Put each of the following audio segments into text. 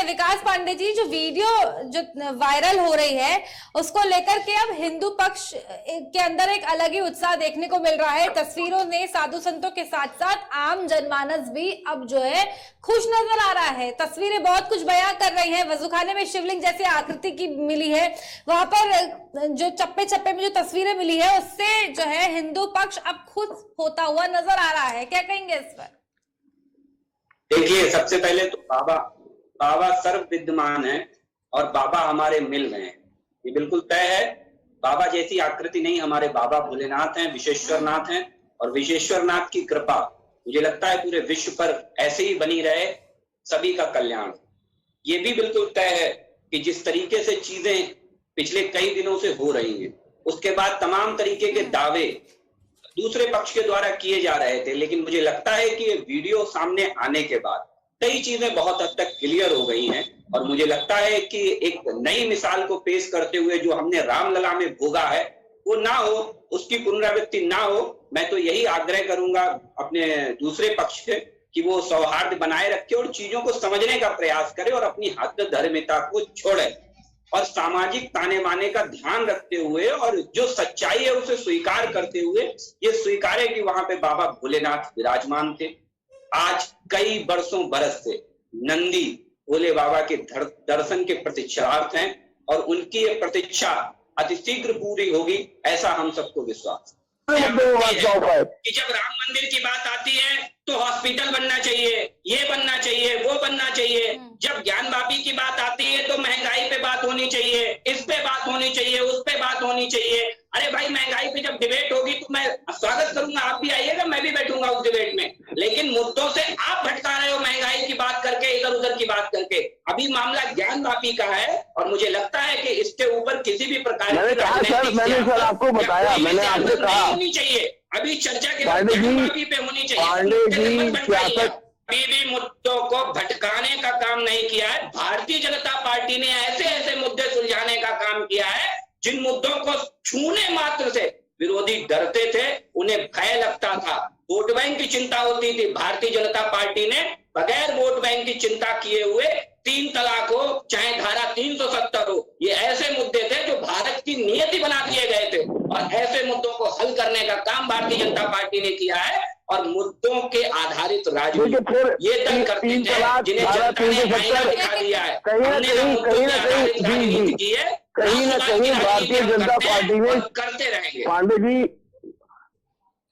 विकास पांडे जी, जो वीडियो जो वायरल हो रही है उसको लेकर के अब हिंदू पक्ष के अंदर एक अलग ही उत्साह देखने को मिल रहा है। तस्वीरों ने साधु संतों के साथ साथ आम जनमानस भी अब जो है खुश नजर आ रहा है। तस्वीरें बहुत कुछ बयां कर रही हैं। वजूखाने में शिवलिंग जैसी आकृति की मिली है, वहां पर जो चप्पे चप्पे में जो तस्वीरें मिली है उससे जो है हिंदू पक्ष अब खुश होता हुआ नजर आ रहा है। क्या कहेंगे इस पर? देखिए, सबसे पहले तो बाबा सर्व विद्यमान है और बाबा हमारे मिल गए हैं, ये बिल्कुल तय है। बाबा जैसी आकृति नहीं, हमारे बाबा भोलेनाथ हैं, विश्वेश्वरनाथ हैं, और विश्वेश्वरनाथ की कृपा मुझे लगता है पूरे विश्व पर ऐसे ही बनी रहे, सभी का कल्याण। ये भी बिल्कुल तय है कि जिस तरीके से चीजें पिछले कई दिनों से हो रही हैं, उसके बाद तमाम तरीके के दावे दूसरे पक्ष के द्वारा किए जा रहे थे, लेकिन मुझे लगता है कि ये वीडियो सामने आने के बाद कई चीजें बहुत हद तक क्लियर हो गई हैं, और मुझे लगता है कि एक नई मिसाल को पेश करते हुए जो हमने रामलला में भोगा है वो ना हो, उसकी पुनरावृत्ति ना हो। मैं तो यही आग्रह करूंगा अपने दूसरे पक्ष से कि वो सौहार्द बनाए रखे और चीजों को समझने का प्रयास करे और अपनी हद धर्मिता को छोड़े और सामाजिक ताने बाने का ध्यान रखते हुए और जो सच्चाई है उसे स्वीकार करते हुए ये स्वीकारे कि वहां पे बाबा भोलेनाथ विराजमान थे। आज कई बरस से नंदी भोले बाबा के दर्शन के प्रतीक्षार्थ हैं और उनकी ये प्रतीक्षा अतिशीघ्र पूरी होगी, ऐसा हम सबको विश्वास है। कि जब राम मंदिर की बात आती है तो हॉस्पिटल बनना चाहिए, ये बनना चाहिए, वो बनना चाहिए। जब ज्ञानवापी की बात आती है तो महंगाई पे बात होनी चाहिए, इस पे बात होनी चाहिए, उस पे बात होनी चाहिए। अरे भाई, महंगाई पे जब डिबेट होगी तो मैं स्वागत करूंगा, आप भी आइएगा, मैं भी बैठूंगा उस डिबेट में, लेकिन मुद्दों से आप भटका रहे हो महंगाई की बात करके, इधर उधर की बात करके। अभी मामला ज्ञानवापी का है और मुझे लगता है कि इसके ऊपर किसी भी प्रकार की आपको बताया, मैंने आपसे कहा होनी चाहिए। अभी चर्चा के बाद ज्ञानवापी पे होनी चाहिए। अभी भी मुद्दों को भटकाने का काम नहीं किया है। भारतीय जनता पार्टी ने ऐसे ऐसे मुद्दे सुलझाने का काम किया है जिन मुद्दों को छूने मात्र से विरोधी डरते थे, उन्हें भय लगता था, वोट बैंक की चिंता होती थी। भारतीय जनता पार्टी ने बगैर वोट बैंक की चिंता किए हुए 3 तलाक हो, चाहे धारा 370 हो, ये ऐसे मुद्दे थे जो भारत की नियति बना दिए गए थे, और ऐसे मुद्दों को हल करने का काम भारतीय जनता पार्टी ने किया है। और मुद्दों के आधारित राजनीति ये तय करते थे जिन्हें जनता ने आईना दिखा दिया है। हमने राजनीति की है, कहीं ना कहीं भारतीय जनता पार्टी में करते रहेंगे। पांडे जी,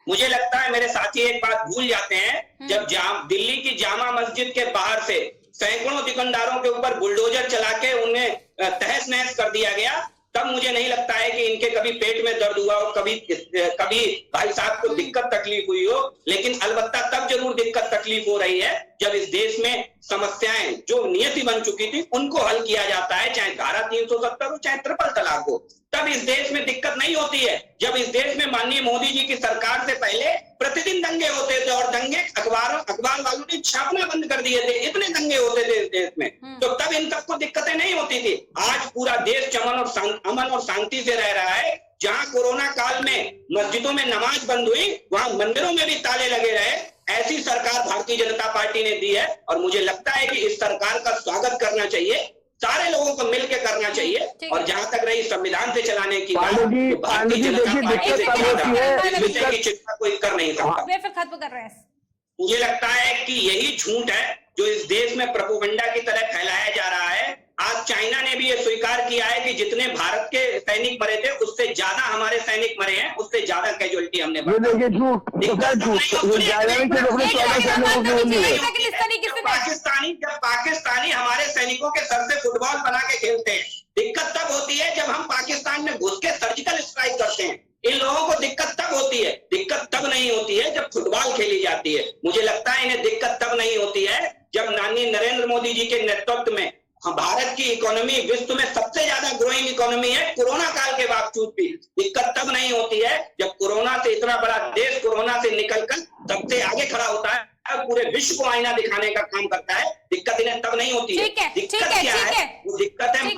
मुझे लगता है मेरे साथी एक बात भूल जाते हैं, जब दिल्ली की जामा मस्जिद के बाहर से सैकड़ों दुकानदारों के ऊपर बुलडोजर चला के उन्हें तहस नहस कर दिया गया, तब मुझे नहीं लगता है कि इनके कभी पेट में दर्द हुआ हो, कभी भाई साहब को दिक्कत तकलीफ हुई हो। लेकिन अलबत्ता तब जरूर दिक्कत तकलीफ हो रही है जब इस देश में समस्याएं जो नियति बन चुकी थी उनको हल किया जाता है, चाहे धारा 370 हो, चाहे ट्रिपल तलाक हो। तब इस देश में दिक्कत नहीं होती है। जब इस देश में माननीय मोदी जी की सरकार से पहले प्रतिदिन दंगे होते थे और दंगे अखबार वालों ने छापना बंद कर दिए थे, इतने दंगे होते थे इस देश में, तो तब इन सबको दिक्कतें नहीं होती थी। आज पूरा देश अमन और शांति से रह रहा है। जहां कोरोना काल में मस्जिदों में नमाज बंद हुई, वहां मंदिरों में भी ताले लगे रहे। ऐसी सरकार भारतीय जनता पार्टी ने दी है और मुझे लगता है कि इस सरकार का स्वागत करना चाहिए, सारे लोगों को मिलकर करना चाहिए। और जहां तक रही संविधान से चलाने की बात, तो भारतीय जनता पार्टी से इस विषय की चिंता कोई कर नहीं सकता। खत्म कर रहे हैं। मुझे लगता है कि यही झूठ है जो इस देश में प्रोपेगेंडा की तरह फैलाया जा रहा है। आज चाइना ने भी ये स्वीकार किया है कि जितने भारत के सैनिक मरे थे उससे ज्यादा हमारे सैनिक मरे हैं, उससे ज्यादा कैजुअलिटी हमने पाकिस्तानी हमारे सैनिकों के सर से फुटबॉल बना के खेलते हैं। दिक्कत तब होती है जब हम पाकिस्तान में घुस के सर्जिकल स्ट्राइक करते हैं। इन लोगों को दिक्कत तब होती है, दिक्कत तब नहीं होती है जब फुटबॉल खेली जाती है। मुझे लगता है इन्हें दिक्कत तब नहीं होती है जब माननीय नरेंद्र मोदी जी के नेतृत्व में भारत की इकोनॉमी विश्व में सबसे ज्यादा ग्रोइंग इकोनॉमी है, कोरोना काल के बावजूद भी। दिक्कत तब नहीं होती है जब कोरोना से इतना बड़ा देश कोरोना से निकलकर सबसे आगे खड़ा होता है और पूरे विश्व को आईना दिखाने का काम करता है। दिक्कत इन्हें तब नहीं होती है। दिक्कत क्या है? वो दिक्कत है